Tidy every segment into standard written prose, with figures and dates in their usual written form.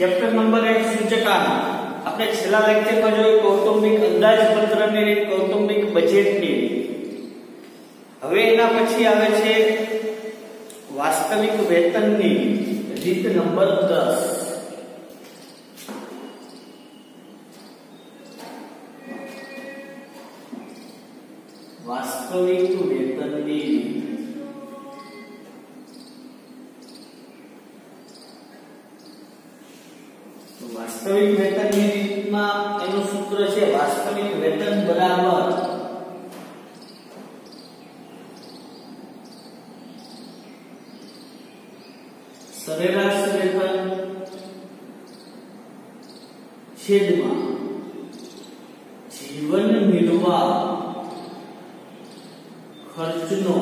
Chapter number 1 સૂચકાંક આપણે છેલ્લા લેક્ચરમાં જોયું કૌટુંબિક અંદાજપત્રની રીત, કૌટુંબિક બજેટની રીત. હવે એના પછી આવે છે વાસ્તવિક વેતનની રીત નંબર 10. વાસ્તવિક વેતનની રીત. વાસ્તવિક વેતનની રીતમાં એનું સૂત્ર છે વાસ્તવિક વેતન બરાબર સરેરાશ વેતન છેદમાં જીવન નિર્વાહ ખર્ચનો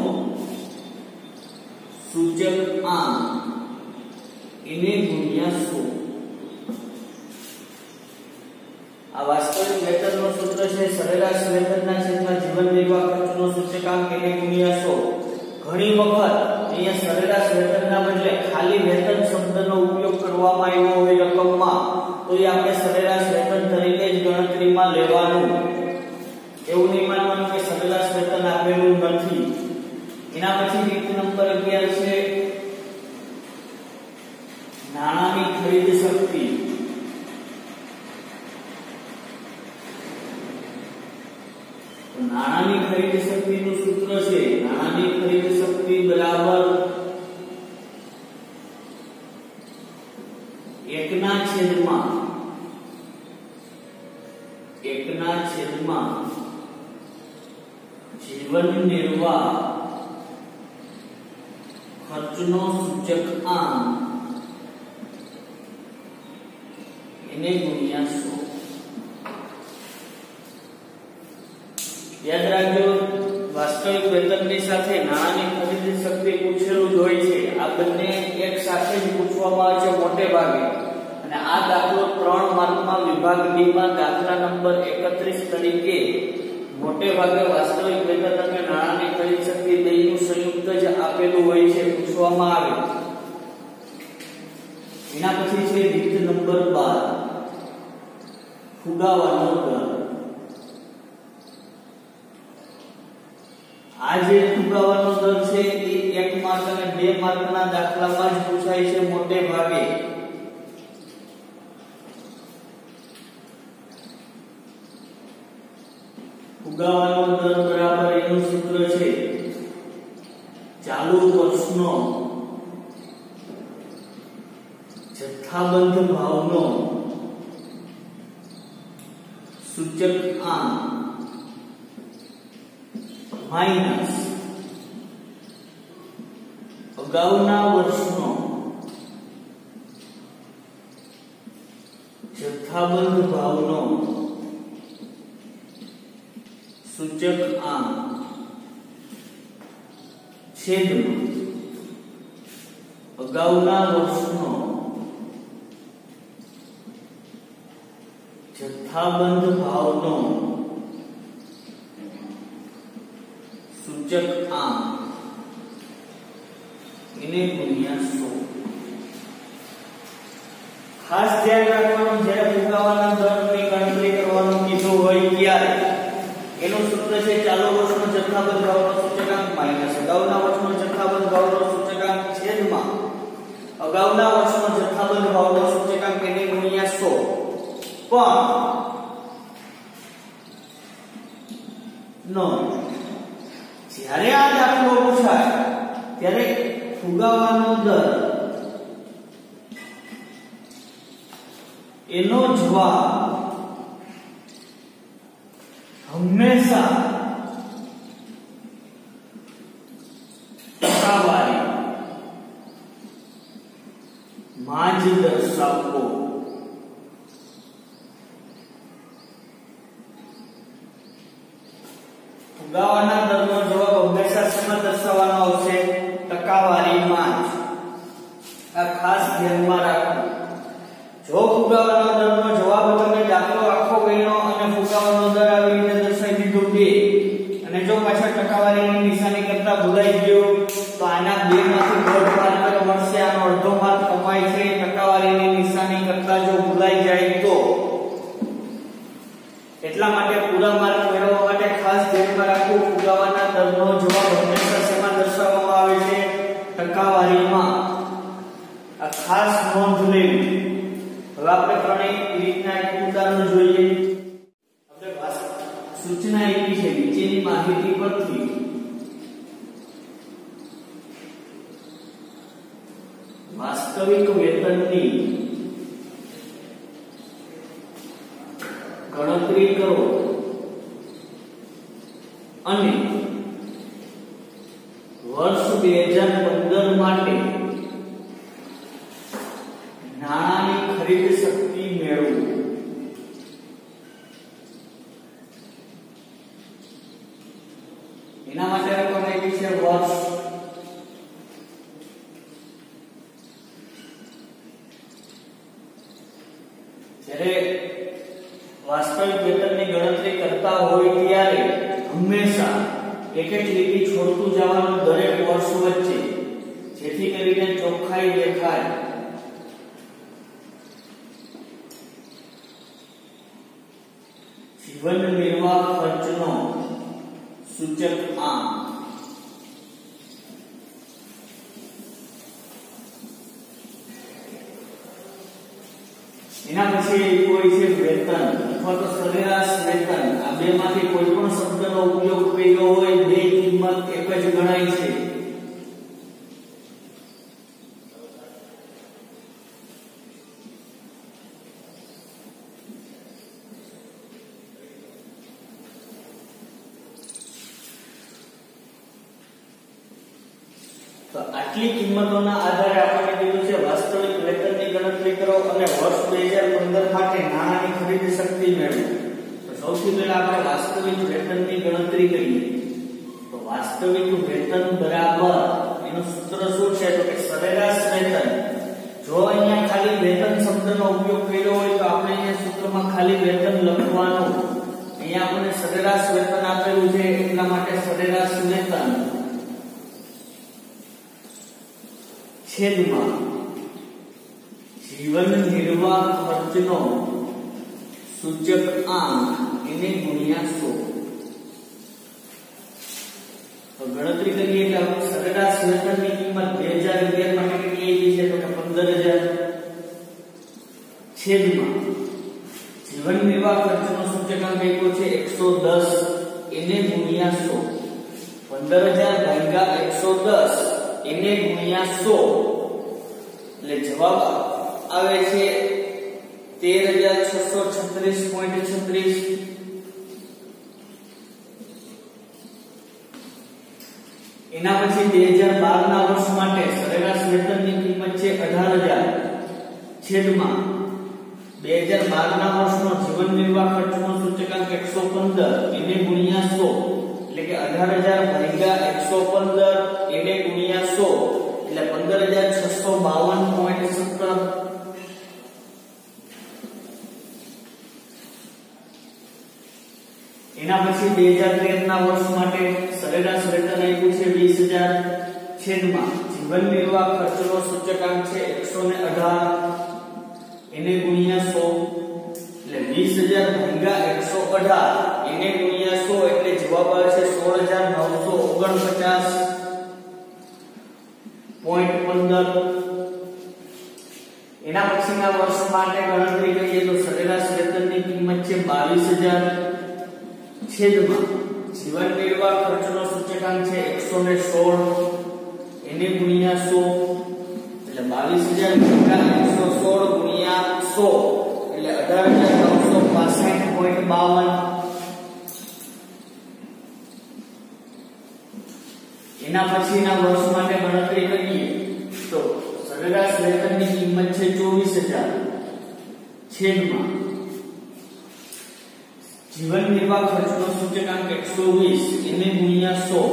સૂચકાંક એને ગુણ્યા 100. આ વાસ્તવિક વેતનનો સૂત્ર છે સરેરાશ વેતનના છેદમાં જીવન નિર્વાહ ખર્ચનો સૂચકાંક એને ગુણ્યા 100. ઘણી વખત અહીંયા સરેરાશ વેતનના બદલે ખાલી વેતન શબ્દનો ઉપયોગ કરવામાં આવ્યો હોય રકમમાં, તો એ આપણે સરેરાશ વેતન તરીકે જ ગણતરીમાં લેવાનું. એવું નહીં માનવાનું કે સરેરાશ વેતન આપેલું નથી. એના પછી રીત નંબર 11 છે નાણાંની ખરીદ શક્તિ. નાણાંની ખરીદ શક્તિનું સૂત્ર છે નાણાંની ખરીદ શક્તિ બરાબર 1/1 જીવન નિર્વાહ ખર્ચનો સૂચકાંક એને ગુણ્યા 100. યાદ રાખજો, વાસ્તવિક વેતનની સાથે નાણાંની ખરીદ શક્તિ પૂછેલું જ હોય છે. આ બંને એક સાથે જ પૂછવામાં આવે છે મોટે ભાગે. અને આ દાખલો 3 માર્કમાં વિભાગ ડી માં દાખલા નંબર 31 તરીકે મોટે ભાગે વાસ્તવિક વેતન અને નાણાંની ખરીદ શક્તિ બેયનું સંયુક્ત જ આપેલું હોય છે, પૂછવામાં આવે. એના પછી છે રીત નંબર 12 ફુગાવાનો દર. આ જે ફુગાવાનો દર છે એ 1 માર્ક અને 2 માર્કના દાખલામાં જ પૂછાય છે મોટે ભાગે. ફુગાવાનો દર બરાબર એનું સૂત્ર છે ચાલુ વર્ષનો જથ્થાબંધ ભાવનો સૂચકાંક માઈનસ અગાઉના વર્ષનો જથ્થાબંધ ભાવનો સૂચકાંક છેદમાં અગાઉના વર્ષનો જથ્થાબંધ ભાવનો સૂચકાંક એને ગુણ્યા 100. ખાસ ધ્યાન રાખવાનું, જ્યારે ફુગાવાના દરની ગણતરી કરવાનું કીધું હોય ત્યારે એનું સૂત્ર છે ચાલુ વર્ષનો જથ્થાબંધ ભાવનો સૂચકાંક માઈનસ અગાઉના વર્ષનો જથ્થાબંધ ભાવનો સૂચકાંક છેદમાં અગાઉના વર્ષનો જથ્થાબંધ ભાવનો સૂચકાંક એને ગુણ્યા 100. પણ જ્યારે આ દાખલો પૂછાય ત્યારે ફુગાવાનો દર એનો જવાબ હંમેશા ટકાવારી માં જ દર્શાવવો. ફુગાવાના દરનો જવાબ હંમેશા શેમાં દર્શાવવાનો આવશે? ટકાવારીમાં જ. આ ખાસ ધ્યાનમાં રાખવું. જો ફુગાવાના દરનો જવાબ તમે દાખલો આખો ગણ્યો અને ફુગાવાનો દર આવી રીતે દર્શાવી દીધો 2 અને જો પાછળ ટકાવારીની નિશાની કરતા ભૂલાઈ ગયો તો આના 2 માંથી 1.5 માર્ક મળશે. આનો અડધો માર્ક કમાય છે ટકાવારીની નિશાની કરતા ટકાવારીમાં આ ખાસ નોંધ લેવી. હવે આપણે ત્રણેય રીતના એક ઉદાહરણ જોઈએ. આપણે સૂચના આપી છે નીચેની માહિતી પરથી વાસ્તવિક વેતનની ગણતરી કરો અને વર્ષ 2015 માટે નાણાંની ખરીદ શક્તિ મેળવો. એના માટે રકમ આપી છે વર્ષ. જ્યારે વાસ્તવિક વેતનની ગણતરી કરતા હોય ત્યારે હંમેશા એક એક લીટી છોડતું જવાનું દરેક વર્ષ વચ્ચે, જેથી કરીને ચોખ્ખાઈ દેખાય. જીવન નિર્વાહ ખર્ચનો સૂચક આંક. એના પછી કોઈ છે વેતન અથવા તો સરેરાશ વેતન. આ બેમાંથી કોઈ પણ શબ્દનો ઉપયોગ કર્યો હોય બે કિંમત એક જ ગણાય છે. તો આટલી કિંમતોના આધારે આપણે કીધું છે વાસ્તવિક વેતનની ગણતરી કરો અને વર્ષ 2015 માટે નાણાંની ખરીદ શક્તિ મેળવો. તો સૌથી પહેલા આપણે વાસ્તવિક વેતનની ગણતરી કરીએ. તો વાસ્તવિક વેતન બરાબર એનું સૂત્ર શું છે? તો કે સરેરાશ વેતન. જો અહીંયા ખાલી વેતન શબ્દનો ઉપયોગ કર્યો હોય તો આપણે અહીંયા સૂત્રમાં ખાલી વેતન લખવાનું. અહીંયા આપણે સરેરાશ વેતન આપેલું છે એટલા માટે સરેરાશ વેતન છેદમાં જીવન નિર્વાહ ખર્ચનો સૂચક આંક એને ગુણ્યા 100. તો ગણતરી કરીએ એટલે આપણે સરેરાશ વેતનની કિંમત 2011 માટે કેટલી આવી છે? તો કે 15000 છેદમાં જીવન નિર્વાહ ખર્ચનો સૂચકાંક આપ્યો છે 110 એને ગુણ્યા 100. 15000 ભાગ્યા 110 એને ગુણ્યા 100 એટલે જવાબ આવે છે 13636.36. એના પછી 2012 ના વર્ષ માટે સરેરાશ વેતનની કિંમત છે 18000 છેદમાં 2012 ના વર્ષનો જીવન નિર્વાહ ખર્ચનો સૂચકાંક 115 એને ગુણ્યા 100 એટલે કે 18000 ભાગ્યા 115 એને ગુણ્યા 100 એટલે 15652.17. એના પછી 2013 ના વર્ષ માટે સરેરાશ વેતન આપ્યું છે 20000 છેદમાં જીવન નિર્વાહ ખર્ચનો સૂચકાંક છે 118 એને ગુણ્યા 100 એટલે 20000 ભાગ્યા 118 એને ગુણ્યા 100 એટલે જવાબ આવે છે 16949.15. એના પછીના વર્ષ માટે ગણતરી કરીએ તો સરેરાશ વેતનની કિંમત છે 22000 છેદમાં જીવન નિર્વાહ ખર્ચનો સૂચકાંક છે 116 એને ગુણ્યા 100 એટલે 22000 ભાગ્યા 116 ગુણ્યા 100 એટલે 18965.52. એના પછીના વર્ષ માટે ગણતરી કરીએ તો સરેરાશ વેતનની કિંમત છે 24000 છેદમાં જીવન નિર્વાહ ખર્ચનો સૂચકાંક 120 એને ગુણ્યા 100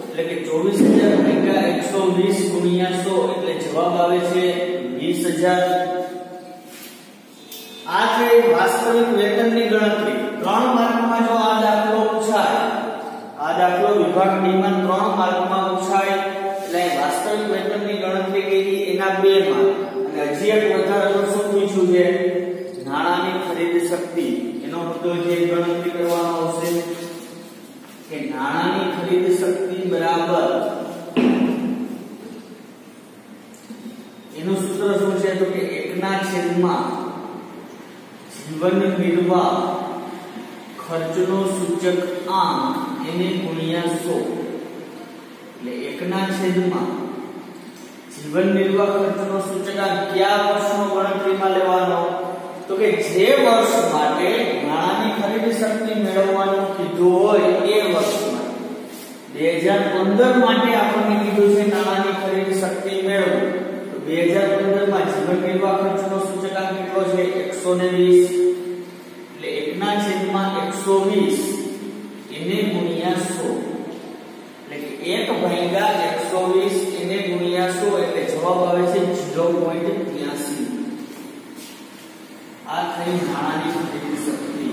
એટલે કે 24000 ભાગ્યા 120 ગુણ્યા 100 એટલે જવાબ આવે છે 20000. આ છે વાસ્તવિક વેતનની ગણતરી. 3 માર્કમાં જો આ દાખલો પૂછાય, આ દાખલો વિભાગ ડી માં 3 માર્કમાં પૂછાય એટલે વાસ્તવિક વેતનની ગણતરી કરી એના 2 માર્ક અને હજી એક વધારાનું શું પૂછ્યું છે? નાણાંની ખરીદ શક્તિ. એનો મુદ્દો જે ગણતરી કરવાનો આવશે કે નાણાંની ખરીદ શક્તિ બરાબર એનું સૂત્ર શું છે તો કે 1/, જીવન નિર્વાહ ખર્ચનો સૂચકાંક એને ગુણ્યા 100 એટલે 1/, જીવન નિર્વાહ ખર્ચનો સૂચકાંક કયા વર્ષનો ગણતરીમાં લેવાનો તો કે જે વર્ષ માટે નાણાંની ખરીદી શક્તિ મેળવવાનું કીધું હોય એ વર્ષ માટે 2015 માટે આપણને કીધું છે નાણાંની ખરીદી શક્તિ મેળવો તો 2015 માં જીવન નિર્વાહ ખર્ચનો સૂચકાંક કેટલો છે 120 એટલે 1/120 એને ગુણ્યા 100 એટલે કે 1/120 એને ગુણ્યા 100 એટલે જવાબ આવે છે 0.83 આ થઈ નાણાંની ખરીદી શક્તિ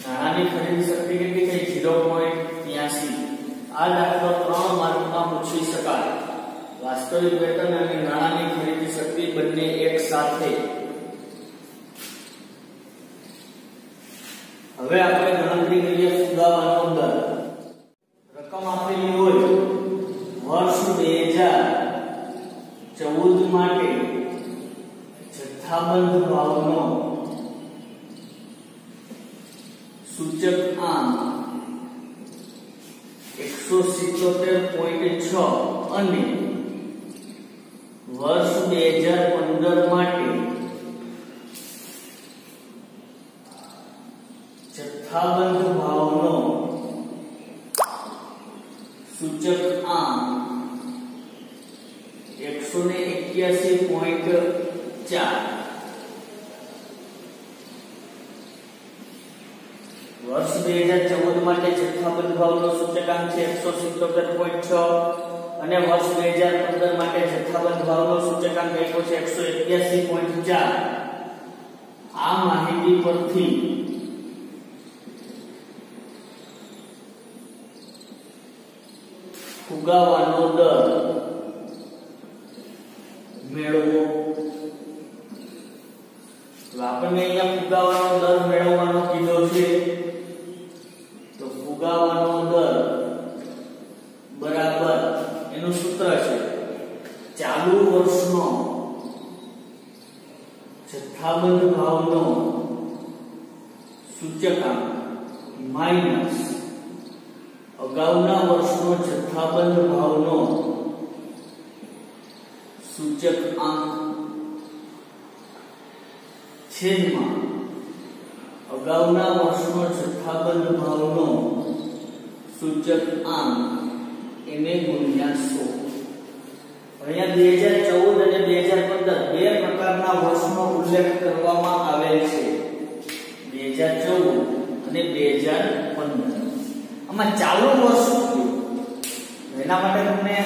નાણાંની ખરીદી શક્તિ કેટલી થઈ 0.83 આ દાખલો 3 માર્કમાં પૂછી શકાય વાસ્તવિક વેતન અને નાણાંની ખરીદી શક્તિ બંને એક સાથે હવે આપણે ગણતરી કરીએ ફુગાવાનો દર રકમ આપેલી હોય વર્ષ 2014 માટે જથ્થાબંધ ભાવનો સૂચકાંક 177.6 અને વર્ષ 2015 માટે જથ્થાબંધ ભાવનો સૂચકાંક 181.4 વર્ષ 2014 માટે જથ્થાબંધ ભાવનો સૂચકાંક છે 177.6 અને વર્ષ 2015 માટે જથ્થાબંધ ભાવનો સૂચકાંક આપ્યો છે 181.4 આ માહિતી પરથી ફુગાવાનો દર મેળવો તો આપણને અહીંયા ફુગાવાનો દર મેળવવાનો કીધો છે તો ફુગાવાનો દર બરાબર એનું સૂત્ર છે ચાલુ વર્ષનો જથ્થાબંધ ભાવનો સૂચકાંક માઈનસ અગાઉના વર્ષનો જથ્થાબંધ ભાવનો સૂચકાંક છેદમાં અગાઉના વર્ષનો જથ્થાબંધ ભાવનો સૂચકાંક એને ગુણ્યા 100 અહીંયા 2014 અને 2015 બે પ્રકારના વર્ષનો ઉલ્લેખ કરવામાં આવેલ છે 2014 અને 2015 આમાં ચાલુ વર્ષ એના માટે તમને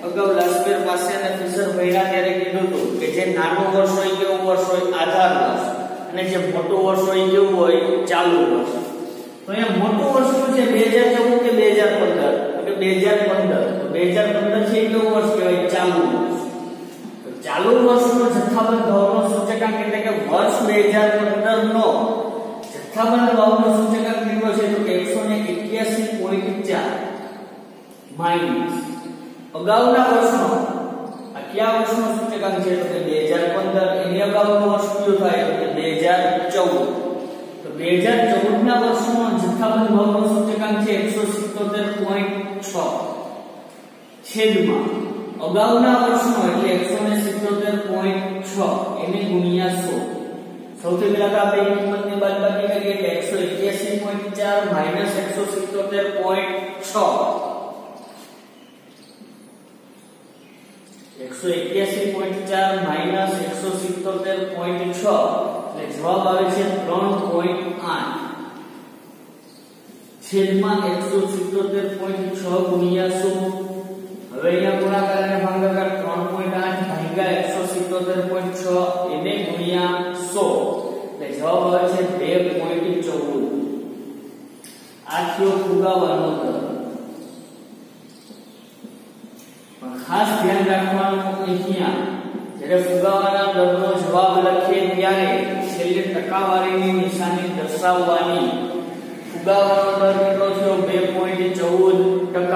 અગાઉ લાસ્પેર પાસે અને ફિશર ભૈરા ત્યારે કીધું હતું કે જે નાનું વર્ષ હોય કેવું વર્ષ હોય આધાર વર્ષ અને જે મોટું વર્ષ હોય કેવું હોય ચાલુ વર્ષ તો અહીંયા મોટું વર્ષ શું છે 2014 કે 2015 કે 2015 તો 2015 છે કેવું વર્ષ કહેવાય ચાલુ વર્ષ તો ચાલુ વર્ષનો જથ્થાબંધ ભાવનો સૂચકાંક એટલે કે વર્ષ 2015 નો જથ્થાબંધ ભાવનો સૂચકાંક કેટલો છે તો 181.4 માઈનસ અગાઉના વર્ષનો આ કયા વર્ષનો સૂચકાંક છે તો કે 2015 એની અગાઉનું વર્ષ કયું થાય તો કે 2014 તો 2014 ના વર્ષનો જથ્થાબંધ ભાવનો સૂચકાંક છે 177.6 છેદમાં અગાઉના વર્ષનો એટલે 177.6 એને ગુણ્યા 100 સૌથી પહેલા તો આપણે કિંમતની બાદબાકી કરીએ એટલે 181.4 માઈનસ 177.6 181.4 માઈનસ 177.6 એટલે જવાબ આવે છે 3.8 છેદમાં 177.6 ગુણ્યા 100 હવે અહીંયા ગુણાકાર અને ભાગાકાર 3.8 ભાગ્યા 177.6 એને ગુણ્યા 100 એટલે જવાબ આવે છે 2.14 આ થયો ફુગાવાનો દર ખાસ ધ્યાન રાખવાનું અહીંયા જ્યારે ફુગાવાના દરનો જવાબ લખીએ ત્યારે છેલ્લે ટકાવારીની નિશાની દર્શાવવાની ફુગાવાનો દર કેટલો થયો 2.14%.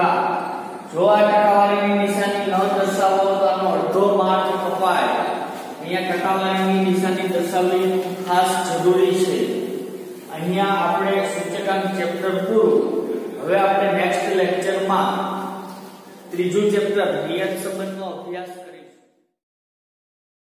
જો આ ટકાવારીની નિશાની ન દર્શાવો તો આનો અડધો માર્ક કપાય. અહીંયા ટકાવારીની નિશાની દર્શાવવી ખાસ જરૂરી છે. અહીંયા આપણે સૂચકાંક ચેપ્ટર પૂરું. હવે આપણે નેક્સ્ટ લેક્ચરમાં ત્રીજું ચેપ્ટર નિયત સંબંધનો અભ્યાસ